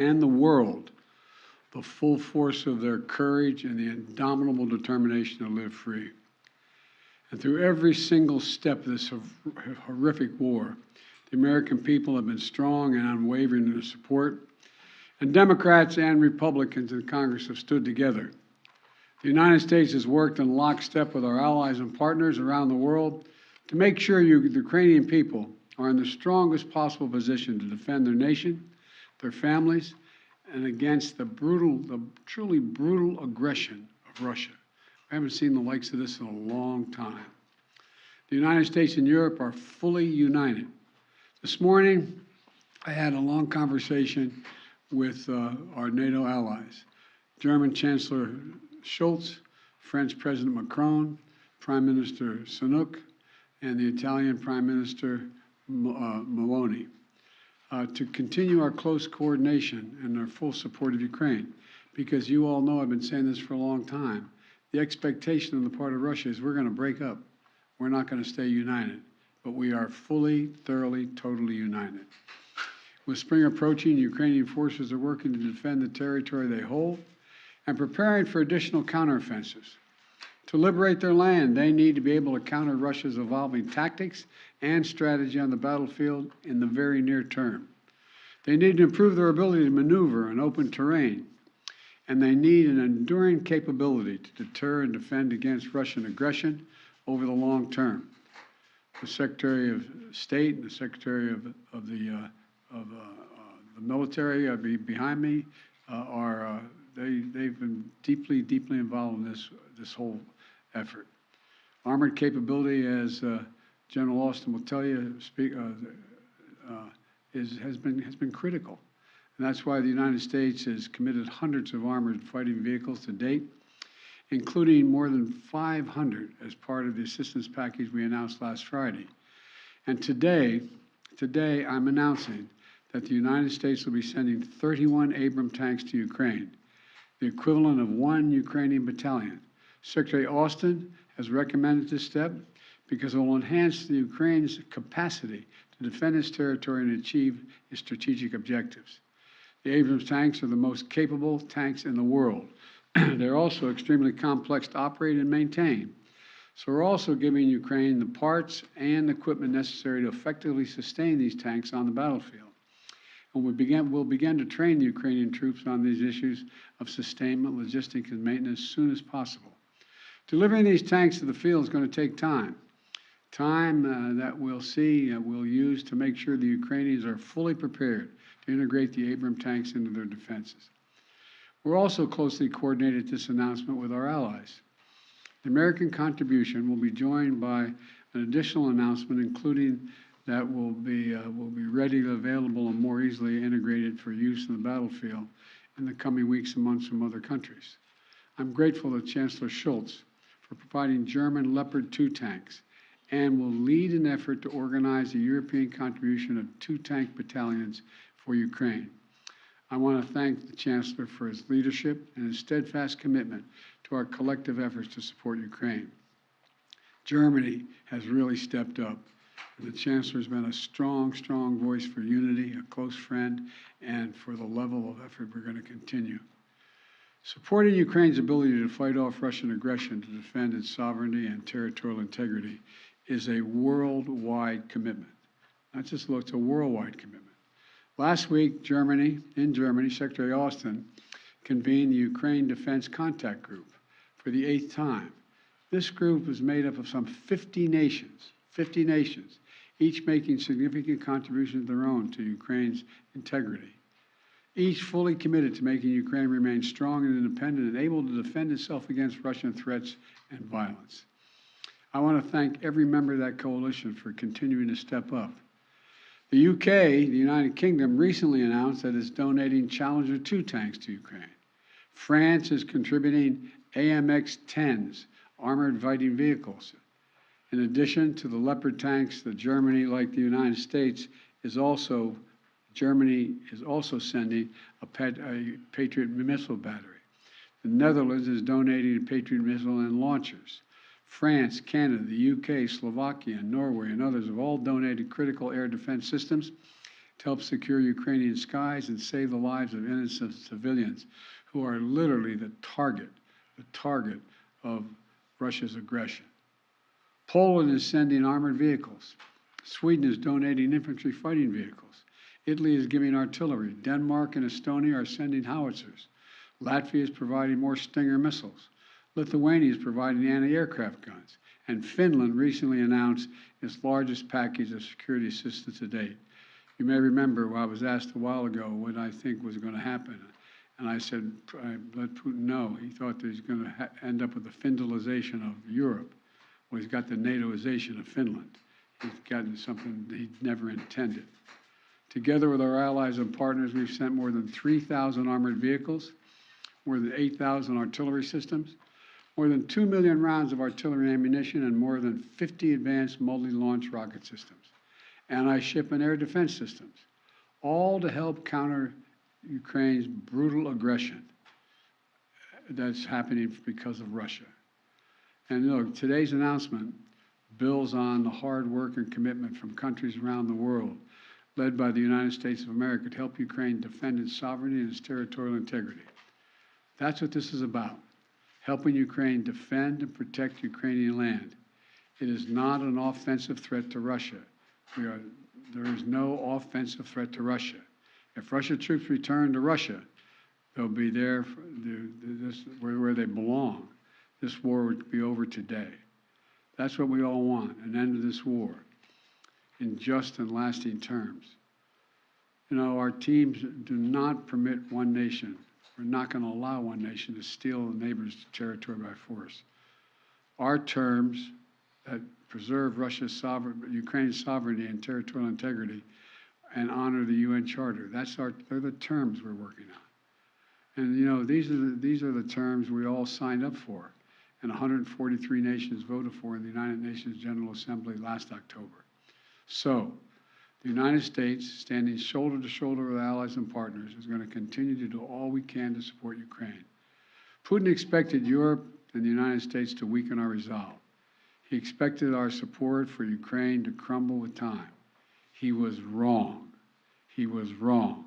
and the world the full force of their courage and the indomitable determination to live free. And through every single step of this horrific war, the American people have been strong and unwavering in their support, and Democrats and Republicans in Congress have stood together. The United States has worked in lockstep with our allies and partners around the world to make sure the Ukrainian people are in the strongest possible position to defend their nation, their families, and against the truly brutal aggression of Russia. We haven't seen the likes of this in a long time. The United States and Europe are fully united. This morning, I had a long conversation with our NATO allies, German Chancellor Scholz, French President Macron, Prime Minister Sunak, and the Italian Prime Minister Meloni, to continue our close coordination and our full support of Ukraine. Because you all know, I've been saying this for a long time, the expectation on the part of Russia is we're going to break up. We're not going to stay united. But we are fully, thoroughly, totally united. With spring approaching, Ukrainian forces are working to defend the territory they hold and preparing for additional counteroffensives. To liberate their land, they need to be able to counter Russia's evolving tactics and strategy on the battlefield in the very near term. They need to improve their ability to maneuver in open terrain, and they need an enduring capability to deter and defend against Russian aggression over the long term. The Secretary of State and the Secretary of the military behind me they've been deeply, deeply involved in this whole effort. Armored capability, as General Austin will tell you, has been critical, and that's why the United States has committed hundreds of armored fighting vehicles to date, including more than 500 as part of the assistance package we announced last Friday. And today I'm announcing that the United States will be sending 31 Abrams tanks to Ukraine, the equivalent of 1 Ukrainian battalion. Secretary Austin has recommended this step because it will enhance the Ukraine's capacity to defend its territory and achieve its strategic objectives. The Abrams tanks are the most capable tanks in the world. They're also extremely complex to operate and maintain. So we're also giving Ukraine the parts and equipment necessary to effectively sustain these tanks on the battlefield. And we'll begin to train the Ukrainian troops on these issues of sustainment, logistics, and maintenance as soon as possible. Delivering these tanks to the field is going to take time. Time that we'll use to make sure the Ukrainians are fully prepared to integrate the Abrams tanks into their defenses. We're also closely coordinated this announcement with our allies. The American contribution will be joined by an additional announcement, including that will be readily available and more easily integrated for use in the battlefield in the coming weeks and months from other countries. I'm grateful to Chancellor Scholz for providing German Leopard 2 tanks and will lead an effort to organize a European contribution of 2 tank battalions for Ukraine. I want to thank the Chancellor for his leadership and his steadfast commitment to our collective efforts to support Ukraine. Germany has really stepped up. The Chancellor has been a strong, strong voice for unity, a close friend, and for the level of effort we're going to continue. Supporting Ukraine's ability to fight off Russian aggression to defend its sovereignty and territorial integrity is a worldwide commitment. Not just look, it's a worldwide commitment. Last week, in Germany, Secretary Austin convened the Ukraine Defense Contact Group for the 8th time. This group is made up of some 50 nations, each making significant contributions of their own to Ukraine's integrity. Each fully committed to making Ukraine remain strong and independent and able to defend itself against Russian threats and violence. I want to thank every member of that coalition for continuing to step up. The UK, the United Kingdom, recently announced that it's donating Challenger 2 tanks to Ukraine. France is contributing AMX-10s, armored fighting vehicles. In addition to the Leopard tanks that Germany, like the United States, Germany is also sending a Patriot missile battery. The Netherlands is donating a Patriot missile and launchers. France, Canada, the UK, Slovakia, Norway, and others have all donated critical air defense systems to help secure Ukrainian skies and save the lives of innocent civilians who are literally the target of Russia's aggression. Poland is sending armored vehicles. Sweden is donating infantry fighting vehicles. Italy is giving artillery. Denmark and Estonia are sending howitzers. Latvia is providing more Stinger missiles. Lithuania is providing anti-aircraft guns. And Finland recently announced its largest package of security assistance to date. You may remember I was asked a while ago what I think was going to happen. And I said, I let Putin know. He thought that he's going to end up with the Finlandization of Europe. Well, he's got the NATOization of Finland. He's gotten something he never intended. Together with our allies and partners, we've sent more than 3,000 armored vehicles, more than 8,000 artillery systems, more than 2 million rounds of artillery ammunition, and more than 50 advanced multi-launch rocket systems, anti-ship and air defense systems, all to help counter Ukraine's brutal aggression that's happening because of Russia. And look, today's announcement builds on the hard work and commitment from countries around the world, led by the United States of America, to help Ukraine defend its sovereignty and its territorial integrity. That's what this is about, helping Ukraine defend and protect Ukrainian land. It is not an offensive threat to Russia. There is no offensive threat to Russia. If Russian troops return to Russia, they'll be there where they belong. This war would be over today. That's what we all want, an end to this war in just and lasting terms. You know, our teams do not permit one nation. We're not going to allow one nation to steal a neighbor's territory by force. Our terms that preserve Ukraine's sovereignty and territorial integrity and honor the UN Charter. They're the terms we're working on. And you know, these are the terms we all signed up for, and 143 nations voted for in the United Nations General Assembly last October. So, the United States, standing shoulder to shoulder with allies and partners, is going to continue to do all we can to support Ukraine. Putin expected Europe and the United States to weaken our resolve. He expected our support for Ukraine to crumble with time. He was wrong. He was wrong.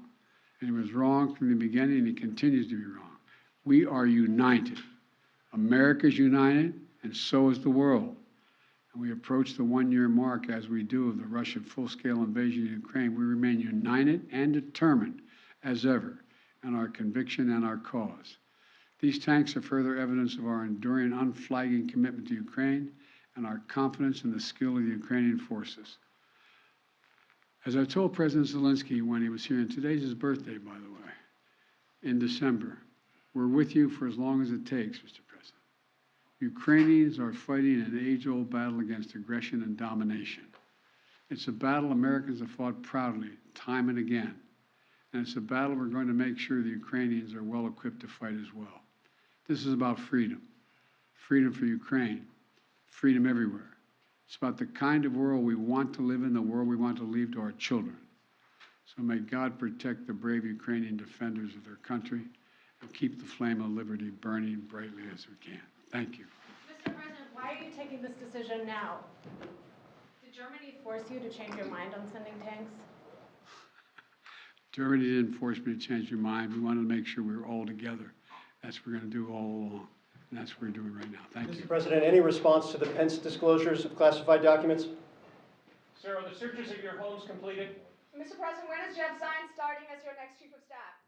And he was wrong from the beginning, and he continues to be wrong. We are united. America is united, and so is the world. And we approach the one-year mark, as we do, of the Russian full-scale invasion of Ukraine. We remain united and determined as ever in our conviction and our cause. These tanks are further evidence of our enduring, unflagging commitment to Ukraine and our confidence in the skill of the Ukrainian forces. As I told President Zelensky when he was here, and today's his birthday, by the way, in December, we're with you for as long as it takes, Mr. President. Ukrainians are fighting an age-old battle against aggression and domination. It's a battle Americans have fought proudly, time and again. And it's a battle we're going to make sure the Ukrainians are well equipped to fight as well. This is about freedom. Freedom for Ukraine. Freedom everywhere. It's about the kind of world we want to live in, the world we want to leave to our children. So may God protect the brave Ukrainian defenders of their country and keep the flame of liberty burning brightly as we can. Thank you. Mr. President, why are you taking this decision now? Did Germany force you to change your mind on sending tanks? Germany didn't force me to change my mind. We wanted to make sure we were all together. That's what we're going to do all along. And that's what we're doing right now. Thank you. Mr. President, any response to the Pence disclosures of classified documents? Sir, are the searches of your homes completed? Mr. President, when is Jeff Zients starting as your next Chief of Staff?